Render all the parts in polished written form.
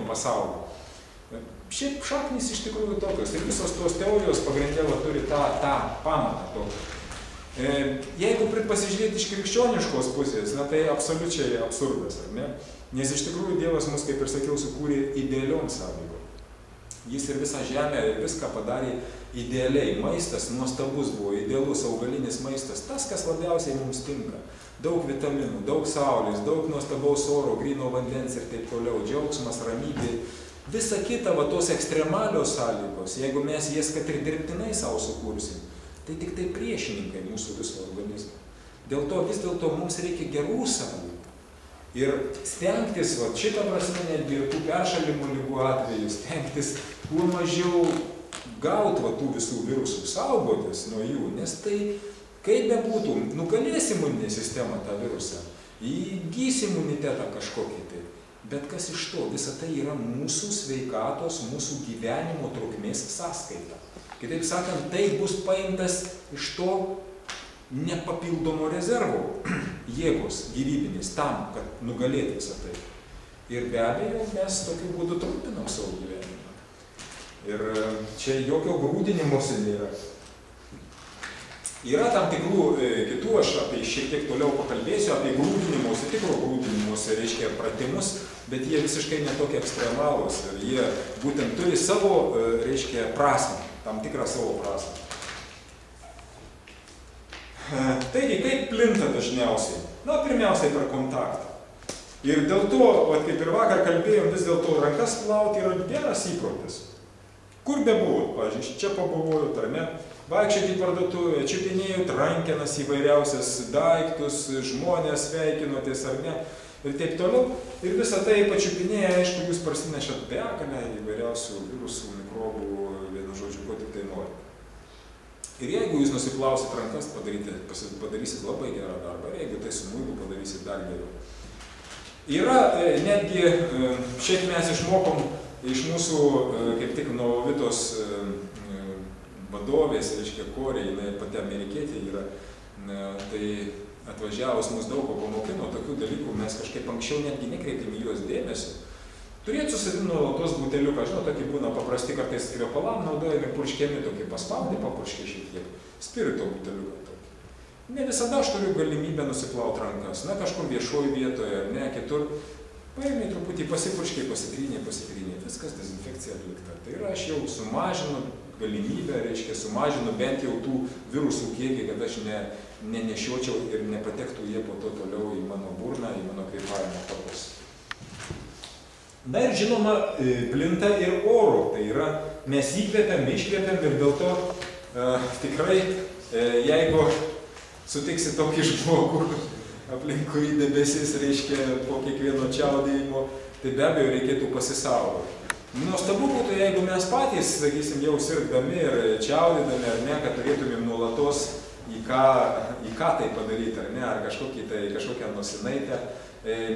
pasaulį. Šiaip šaknys iš tikrųjų tokios. Ir visos tos teorijos pagrindė turi tą pamatą tokį. Jeigu pasižiūrėti iš krikščioniškos pusės, na tai absoliučiai absurdas, ar ne? Nes iš tikrųjų Dievas mus, kaip ir sakiau, sukūrė idealiom sąlygom. Jis ir visą žemę, ir viską padarė idealiai. Maistas nuostabus buvo, idealus augalinis maistas, tas, kas labiausiai mums tinka. Daug vitaminų, daug saulės, daug nuostabaus oro, gryno vandens ir taip toliau, džiaugsmas, ramybė. Visa kita, tos ekstremalios sąlygos, jeigu mes jas kad ir dirbtinai savo sukursim, tai tik tai priešininkai mūsų viso organizmo. Dėl to vis dėlto mums reikia gerų sąlygų. Ir stengtis, šitą prasme, netgi ir tų peršalimų ligų atveju, stengtis kuo mažiau gauti tų visų virusų, saugotis nuo jų, nes tai, kaip bebūtų, nugalės imuninė sistema tą virusą, įgys imunitetą kažkokį tai. Bet kas iš to? Visa tai yra mūsų sveikatos, mūsų gyvenimo trukmės sąskaita. Kitaip sakant, tai bus paimtas iš to nepapildomo rezervo jėgos gyvybinės tam, kad nugalėti visą tai. Ir be abejo, mes tokiu būdu trumpinam savo gyvenimą. Ir čia jokio grūdinimosi nėra. Yra tam tikrų kitų, aš apie šiek tiek toliau pakalbėsiu, apie grūdinimuose, tikro grūdinimuose, reiškia pratimus, bet jie visiškai netokie ekstremalūs ir jie būtent turi savo, reiškia, prasmę, tam tikrą savo prasmę. Taigi, kaip plinta dažniausiai? Na, pirmiausiai per kontaktą. Ir dėl to, kaip ir vakar kalbėjom, vis dėlto rankas plauti yra geras įprotis. Kur bebuvot, pavyzdžiui, čia pabuvojot, ar ne? Vaikščioti į parduotuvę, čiupinėjot rankenas įvairiausias daiktus, žmonės sveikinotės, ar ne? Ir taip toliau. Ir visą tai pačiupinėję, aišku, jūs parsinešat begalę įvairiausių virusų, mikrobų, vienu žodžiu, ko tik tai norite. Ir jeigu jūs nusiplausit rankas, padarysit labai gerą darbą. Ir jeigu tai su muilu padarysit dar geriau. Yra netgi, šiaip mes išmokom iš mūsų, kaip tik Novovitos vadovės, reiškia, Korė, jinai pati amerikietė yra, tai atvažiavus mus daug ko pamokino, tokių dalykų mes kažkaip anksčiau netgi nekreipėm į juos dėmesio. Turėt su savim nuolatos buteliuką, žinot, tokie būna paprasti, kartais kvėpalam naudojami, purškiami, tokie paspaudė, papurškė šiek tiek, spirito buteliuką tokį. Ne visada aš turiu galimybę nusiplauti rankas, na kažkur viešoje vietoje, ar ne, kitur. Paėmė truputį pasipurškiai, pasitrynė, viskas dezinfekcija atlikta. Tai yra, aš jau sumažinu galimybę, reiškia, sumažinu bent jau tų virusų kiekį, kad aš nenešiočiau ir nepatektų jie po to toliau į mano burną, į mano kvėpavimo takus. Na ir žinoma, plinta ir oro, tai yra, mes įkvėpiam, iškvėpiam ir dėl to tikrai, jeigu sutiksi tokį žmogų, aplink kurį debesis, reiškia, po kiekvieno čiaudėjimo, tai be abejo reikėtų pasisaugoti. Nuostabu būtų, jeigu mes patys, sakysim, jau sirgdami ir čiaudydami, ar ne, kad turėtumėm nuolatos į ką tai padaryti, ar ne, ar kažkokią nosinaitę.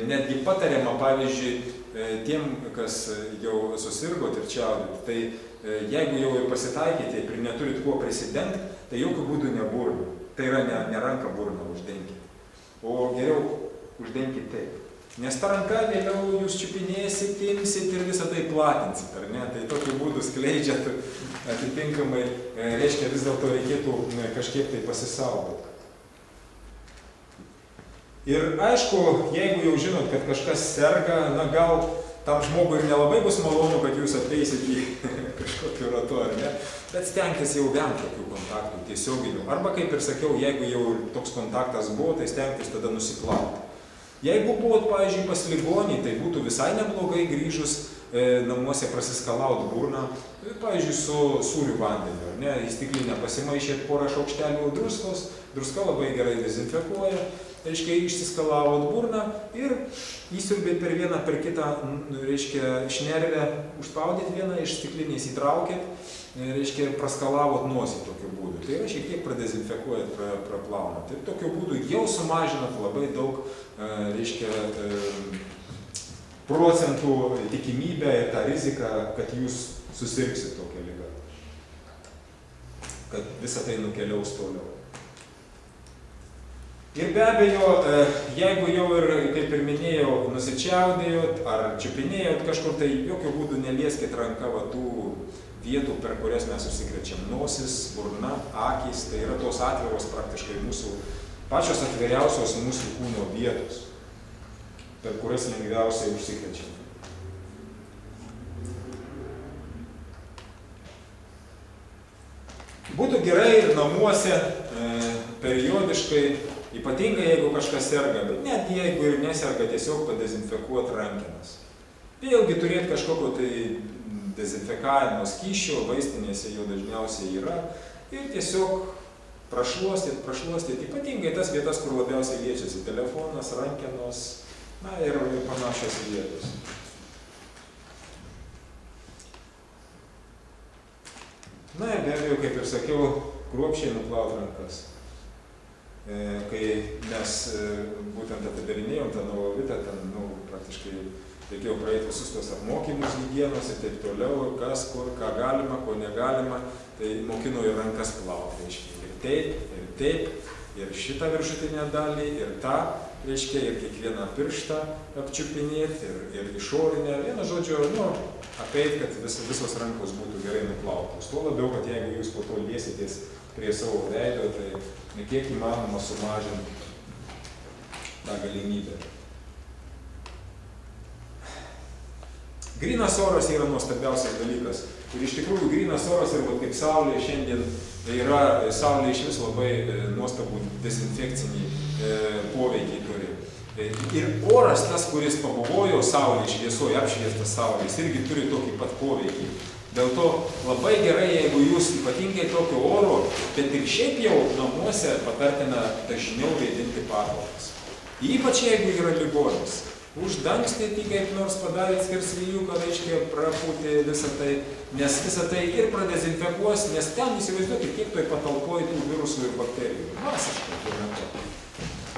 Netgi patariama, pavyzdžiui, tiem, kas jau susirgot ir čiaudėt, tai jeigu jau ir pasitaikėte ir neturit kuo prisidengti, tai jokių būdų ne burną. Tai yra ne ranką burną uždenkite. O geriau uždenkite taip. Nes ta ranka vėliau jūs čiupinėsit, imsit ir visą tai platinsit, ar ne? Tai tokiu būdu skleidžiat atitinkamai, reiškia, vis dėlto reikėtų kažkiek tai pasisaugoti. Ir aišku, jeigu jau žinot, kad kažkas serga, na gal tam žmogui ir nelabai bus malonu, kad jūs ateisit į kažkokiu ratu, ar ne? Bet stengtis jau vengti tokių kontaktų tiesioginių. Arba, kaip ir sakiau, jeigu jau toks kontaktas buvo, tai stengtis tada nusiplauti. Jeigu buvot, pavyzdžiui, pas ligonį, tai būtų visai neblogai grįžus namuose prasiskalauti burną, pavyzdžiui, su sūriu vandeniu, ar ne? Į stiklinę pasimaišėt porą šaukštelių druskos, druska labai gerai dezinfekuoja, reiškia, išsiskalavot burną ir įsiurbėt per vieną, per kitą, reiškia, šnervę, užspaudėt vieną, iš stiklinės įtraukėt, reiškia, praskalavot nosį tokiu būdu. Tai yra šiek tiek pradezinfekuojat, praplaunat. Ir tokiu būdu jau sumažinat labai daug, reiškia, procentų tikimybę ir tą riziką, kad jūs susirgsit tokią ligą. Kad visą tai nukeliaus toliau. Ir be abejo, jeigu jau ir, kaip ir minėjau, nusičiaudėjot ar čiupinėjot kažkur, tai jokių būdų nelieskit ranką va tų vietų, per kurias mes užsikrečiam. Nosis, burna, akys, tai yra tos atviros praktiškai mūsų, pačios atviriausios mūsų kūno vietos, per kurias lengviausiai užsikrečiam. Būtų gerai ir namuose periodiškai, ypatingai jeigu kažkas serga, bet net jeigu ir neserga, tiesiog padezinfekuoti rankenas. Vėlgi turėti kažkokio tai dezinfekavimo skysčio, vaistinėse jo dažniausiai yra, ir tiesiog prašluostyti, ypatingai tas vietas, kur labiausiai liečiasi telefonas, rankenos, na ir panašios vietos. Na ir be abejo, kaip ir sakiau, kruopščiai nuplauti rankas. Kai mes būtent atidarinėjom tą Novovitą, ten praktiškai reikėjo praeiti visus tos apmokymus higienos ir taip toliau, kas, kur, ką galima, ko negalima, tai mokino ir rankas plauti, reiškia, ir taip, ir šitą viršutinę dalį, ir tą, reiškia, ir kiekvieną pirštą apčiupinėti, ir išorinę, vienu žodžiu, apeit, kad visos rankos būtų gerai nuplautos. Tuo labiau, kad jeigu jūs po to liesitės prie savo veido, tai kiek įmanoma sumažinti tą galimybę. Grynas oras yra nuostabiausias dalykas. Ir iš tikrųjų grynas oras ir kaip saulė šiandien yra, saulė iš vis labai nuostabų dezinfekcinį poveikį turi. Ir oras tas, kuris pabuvojo saulė, šviesoje, apšviestas saulės, irgi turi tokį pat poveikį. Dėl to labai gerai, jeigu jūs ypatingai tokio oro, bet ir šiaip jau namuose patartina dažniau vėdinti patalpas. Ypač jeigu yra ligonis. Uždangstyti kaip nors padaryti skersvėjuką, reiškia prapūti visą tai, nes visą tai ir pradezinfekuos, nes ten įsivaizduokit, kiek toj patalpoj tų virusų ir bakterijų. Masiškai tuo metu.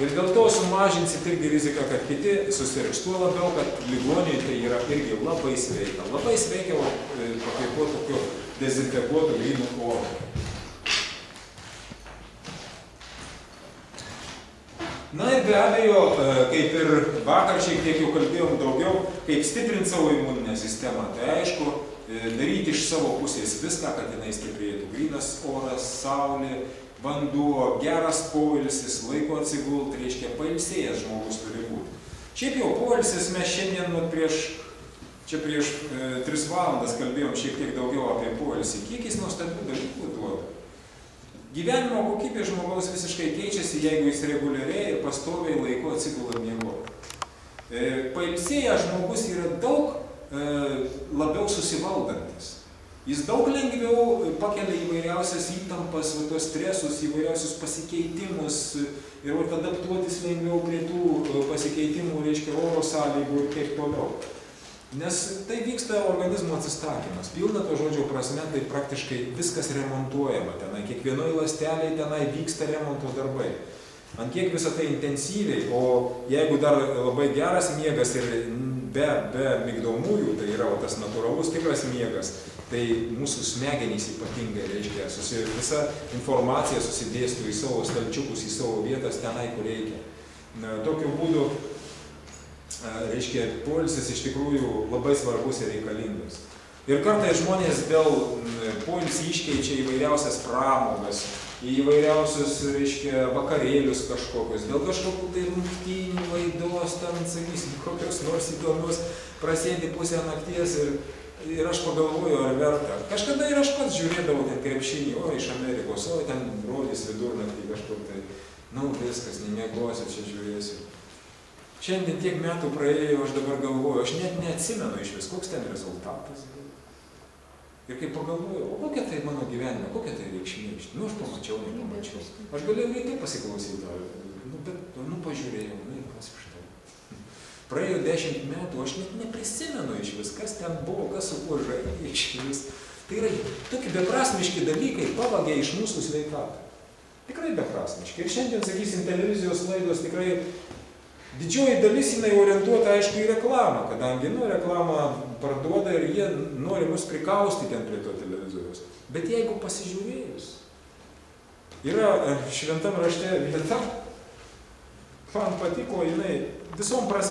Ir dėl to sumažinsit irgi riziką, kad kiti susirgs. Tuo labiau, kad ligoniui tai yra irgi labai sveika. Labai sveika pakvėpuoti tokiu dezinfekuotu grynu oru. Na ir be abejo, kaip ir vakar šiek tiek jau kalbėjom daugiau, kaip stiprinti savo imuninę sistemą. Tai aišku, daryti iš savo pusės viską, kad jinai stiprėtų. Grynas oras, saulė, vanduo, geras poilsis, laiko atsigult, reiškia pailsėjęs žmogus turi būti. Šiaip jau poilsis mes šiandien prieš 3 valandas kalbėjom šiek tiek daugiau apie poilsį. Kiek jis nuostabių dalykų duoda. Gyvenimo kokybė žmogaus visiškai keičiasi, jeigu jis reguliariai ir pastoviai laiku atsigula miegoti. Pailsėjęs žmogus yra daug labiau susivaldantis. Jis daug lengviau pakelia įvairiausias įtampas, tos stresus, įvairiausius pasikeitimus ir adaptuotis lengviau prie tų pasikeitimų, reiškia oro sąlygų ir taip toliau. Nes tai vyksta organizmo atsistatymas. Pilna to žodžio prasme, tai praktiškai viskas remontuojama tenai. Kiekvienoj ląstelėje tenai vyksta remonto darbai. Ant kiek visą tai intensyviai, o jeigu dar labai geras miegas ir be migdomųjų, tai yra tas natūralus tikras miegas, tai mūsų smegenys ypatingai, reiškia, visa informacija susidėstų į savo stalčiukus, į savo vietas tenai, kur reikia. Tokiu būdu, reiškia, poilsis iš tikrųjų labai svarbus ir reikalingas. Ir kartais žmonės dėl poilsį iškeičia įvairiausias pramogas, įvairiausius, reiškia, vakarėlius kažkokius, dėl kažkokių tai rungtynių, laidos, ten, sakysim, kokios nors įdomios, prasėdi pusę nakties ir aš pagalvoju, ar verta. Kažkada ir aš pats žiūrėdavau ten krepšinį, iš Amerikos, ten rodys vidurnaktį kažkur tai, viskas, nemiegosiu, čia žiūrėsiu. Šiandien tiek metų praėjo, aš dabar galvoju, aš net neatsimenu iš vis, koks ten rezultatas buvo. Ir kai pagalvoju, o kokia tai mano gyvenime, kokia tai reikšmė, aš pamačiau, nepamačiau. Aš galėjau greitai pasiklausyti, bet, pažiūrėjau, kas iš to. Praėjo 10 metų, aš net neprisimenu iš vis, kas ten buvo, kas su kuo žaidė iš vis. Tai yra tokie beprasmiški dalykai pavagia iš mūsų sveikatą. Tikrai beprasmiški. Ir šiandien, sakysim, televizijos laidos tikrai didžioji dalis jinai orientuota, aišku, į reklamą, kadangi, reklamą parduoda ir jie nori mus prikaustyti ten prie to televizoriaus. Bet jeigu pasižiūrėjus, yra šventam rašte vieta, man patiko, jinai visom prasmėm.